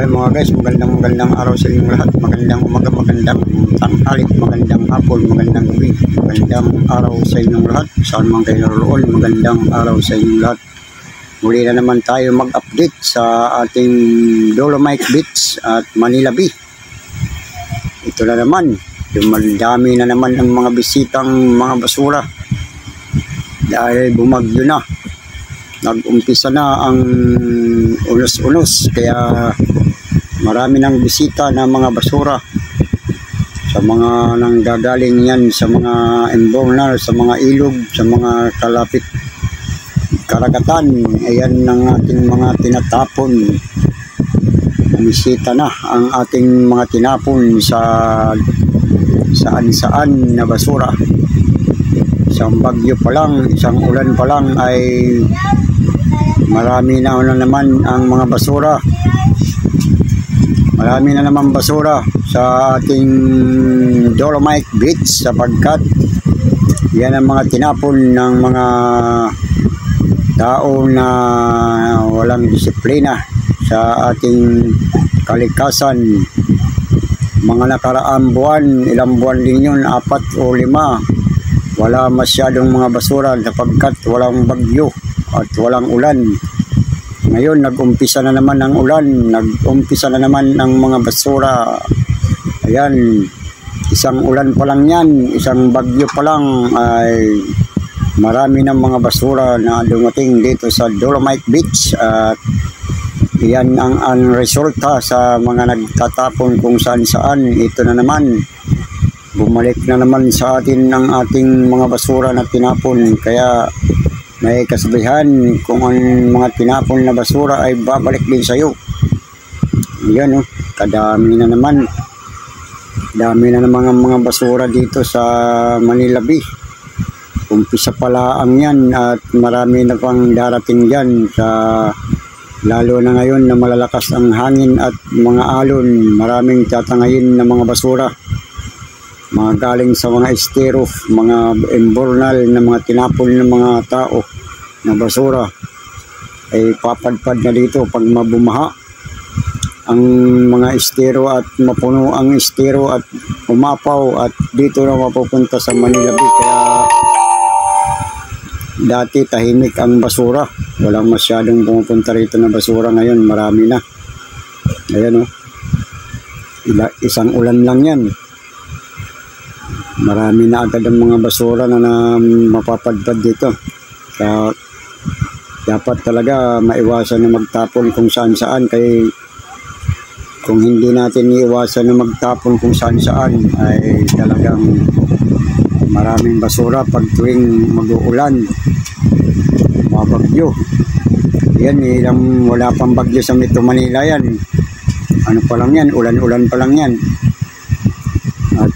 Ay mga guys, magandang araw sa inyong lahat. Magandang umaga, magandang tanghali, magandang hapon, magandang gabi. Magandang araw sa inyong lahat. Saan man kayo naroon, magandang araw sa inyong lahat. Muli na naman tayo mag-update sa ating Dolomite Beach at Manila Bay. Ito na naman, dumadami na naman ang mga bisitang mga basura dahil bumagyo na. Nag-umpisa na ang unos-unos, kaya marami ng bisita na mga basura sa mga nanggagaling yan sa mga embonal, sa mga ilog, sa mga kalapit karagatan. Ayan ang ating mga tinatapon. Bumisita na ang ating mga tinapon sa saan-saan na basura. Isang bagyo pa lang, isang ulan pa lang ay marami na naman ang mga basura. Marami na naman basura sa ating Dolomite Beach sapagkat yan ang mga tinapon ng mga tao na walang disiplina sa ating kalikasan. Mga nakaraang buwan, ilang buwan din yun, 4 o 5, wala masyadong mga basura sapagkat walang bagyo at walang ulan. Ngayon nag-umpisa na naman ang ulan, nag-umpisa na naman ang mga basura. Ayan, isang ulan pa lang yan, isang bagyo pa lang ay marami ng mga basura na dumating dito sa Dolomite Beach. At yan ang resulta sa mga nagtatapon kung saan-saan. Ito na naman, bumalik na naman sa atin ang ating mga basura na tinapon. Kaya may kasabihan, kung ang mga tinapon na basura ay babalik din sa iyo. Yan, kadami na naman. Dami na naman ang mga basura dito sa Manila Bay. Umpisa pala ang yan at marami na pang darating dyan sa lalo na ngayon na malalakas ang hangin at mga alon. Maraming tatangayin na mga basura, mga galing sa mga estero, mga emburnal na mga tinapon ng mga tao na basura ay papadpad na dito pag mabumaha ang mga estero at mapuno ang estero at umapaw at dito na mapupunta sa Manila Bay. Kaya dati tahimik ang basura, walang masyadong pumupunta rito na basura. Ngayon marami na. Ayan isang ulan lang yan, marami na agad ang mga basura na mapapadpad dito. Kaya dapat talaga maiwasan na magtapon kung saan-saan. Kaya kung hindi natin iiwasan na magtapon kung saan-saan ay talagang maraming basura pag tuwing mag-uulan, mabagyo. Yan, wala pang bagyo sa Metro Manila yan. Ano pa lang yan, ulan-ulan pa lang yan. At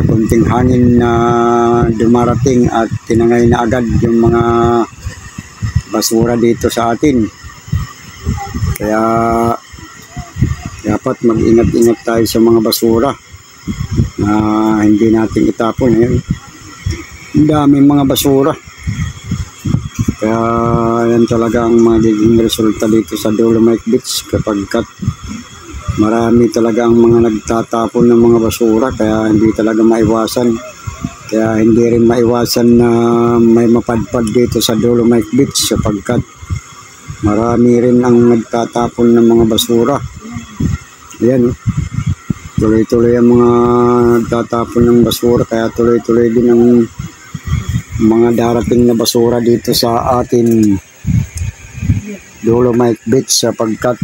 kunting hangin na dumarating at tinangay na agad yung mga basura dito sa atin. Kaya dapat mag-ingat-ingat tayo sa mga basura na hindi natin itapon. Ayan, ang daming mga basura. Kaya yan talaga ang magiging resulta dito sa Dolomite Beach kapagkat marami talaga ang mga nagtatapon ng mga basura. Kaya hindi talaga maiwasan. Kaya hindi rin maiwasan na may mapadpad dito sa Dolomite Beach sapagkat marami rin ang nagtatapon ng mga basura. Ayan, tuloy-tuloy ang mga nagtatapon ng basura. Kaya tuloy-tuloy din ang mga darating na basura dito sa atin Dolomite Beach sapagkat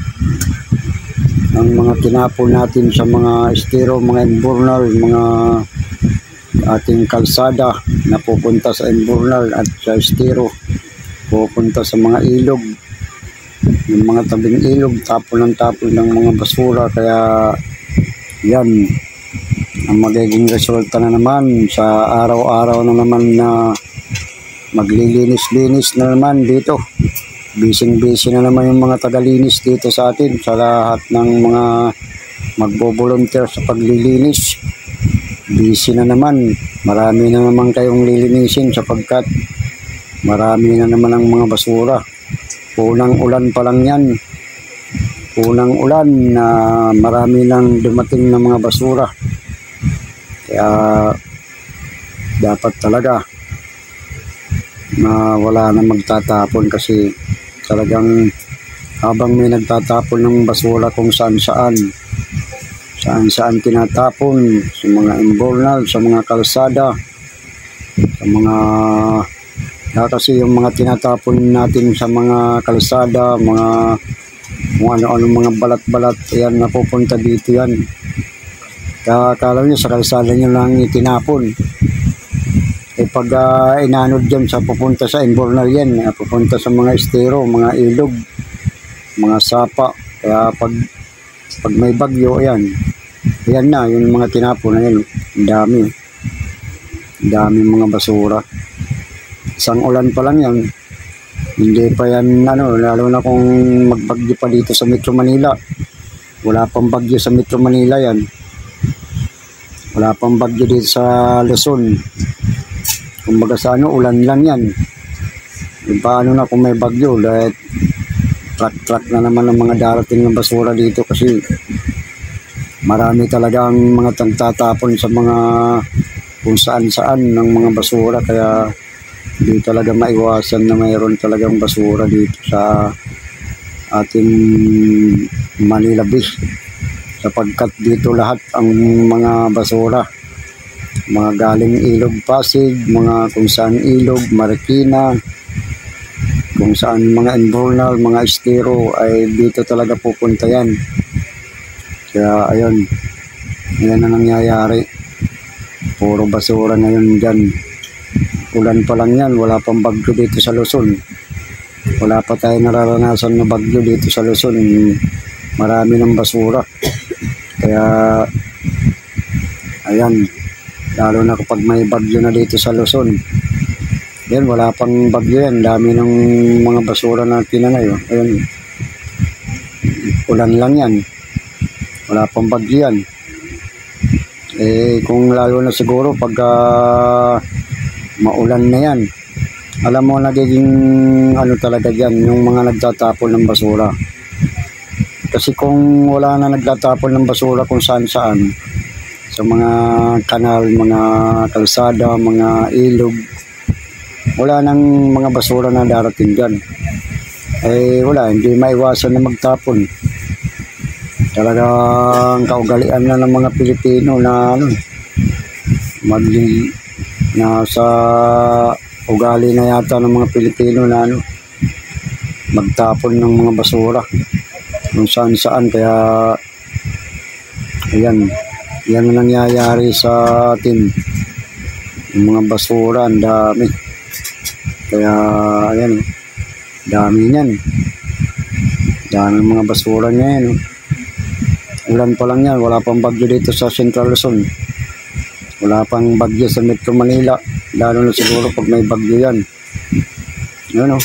ang mga tinapon natin sa mga estero, mga emburnal, mga ating kalsada na pupunta sa emburnal at sa estero, pupunta sa mga ilog, yung mga tabing ilog, tapon ng mga basura. Kaya yan ang magiging resulta na naman sa araw-araw na naman na maglilinis-linis na naman dito. Busy na naman yung mga tagalinis dito sa atin, sa lahat ng mga magbo-volunteer sa paglilinis. Busy na naman, marami na naman kayong lilinisin sapagkat marami na naman ang mga basura. Unang ulan pa lang yan, unang ulan na marami nang dumating na mga basura. Kaya dapat talaga na wala na magtatapon kasi talagang habang may nagtatapon ng basura kung saan saan tinatapon, sa mga imbornal, sa mga kalsada, sa mga kasi yung mga tinatapon natin sa mga kalsada, mga kung ano-ano mga balat-balat, yan napupunta dito yan. Akala nyo sa kalsada nyo lang itinapon. Pag inanod dyan sa pupunta sa imbornal yan, pupunta sa mga estero, mga ilog, mga sapa. Kaya pag may bagyo yan na yung mga tinapon na yan, dami mga basura. Isang ulan pa lang yan, hindi pa yan lalo na kung magbagyo pa dito sa Metro Manila. Wala pang bagyo sa Metro Manila yan, wala pang bagyo dito sa Luzon. Kumbaga sa ulan lang yan. Paano na kung may bagyo, dahil truck na naman ang mga darating ng basura dito kasi marami talagang mga tagtatapon sa mga kung saan ng mga basura. Kaya hindi talaga maiwasan na mayroon talagang basura dito sa ating Manila Beach, sapagkat dito lahat ang mga basura, mga galing Ilog Pasig, mga kung saan ilog, Marikina, kung saan mga imbornal, mga estero, ay dito talaga pupunta yan. Kaya ayun, yan ang nangyayari, puro basura ngayon dyan. Ulan pa lang yan, wala pang bagyo dito sa Luzon, wala pa tayo nararanasan na bagyo dito sa Luzon, marami ng basura. Kaya ayan, lalo na kapag may bagyo na dito sa Luzon, yan, wala pang bagyo yan, dami ng mga basura na tinanay. Ayan, ulan lang yan, wala pang bagyo yan. Kung lalo na siguro pag maulan na yan, alam mo, nagiging talaga dyan yung mga nagtatapon ng basura. Kasi kung wala na nagtatapon ng basura kung saan sa mga kanal, mga kalsada, mga ilog, wala nang mga basura na darating dyan. Wala, hindi maiwasan na magtapon. Talagang kaugalian na ng mga Pilipino na sa ugali na yata ng mga Pilipino na magtapon ng mga basura kung saan. Kaya yan ang nangyayari sa atin, yung mga basura, ang dami. Kaya ayan, dami niyan, dami mga basura ngayon. Ulan pa lang yan, wala pang bagyo dito sa Central Luzon, wala pang bagyo sa Metro Manila, lalo na siguro pag may bagyo yan. Ano,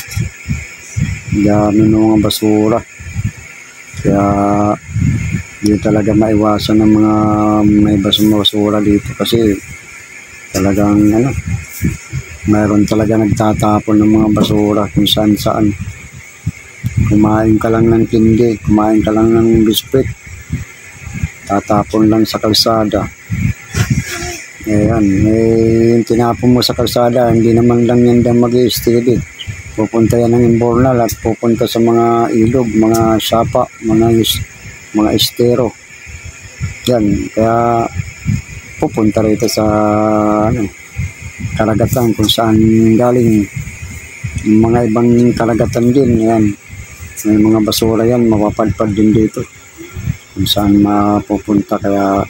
dami ng mga basura. Kaya hindi talaga maiwasan ng mga may basura dito kasi talagang mayroon talaga nagtatapon ng mga basura kung saan. Kumain ka lang ng tindi, kumain ka lang ng biskwit, tatapon lang sa kalsada. Ayan, yung tinapon mo sa kalsada, hindi naman lang yan dyan mag-i-steady. Pupunta yan ng imbornal at pupunta sa mga ilog, mga sapa, mga estero. Yan, kaya pupunta rito sa karagatan kung saan galing. Yung mga ibang karagatan din, yan, may mga basura yan, mapapadpad din dito kung saan mapupunta. Kaya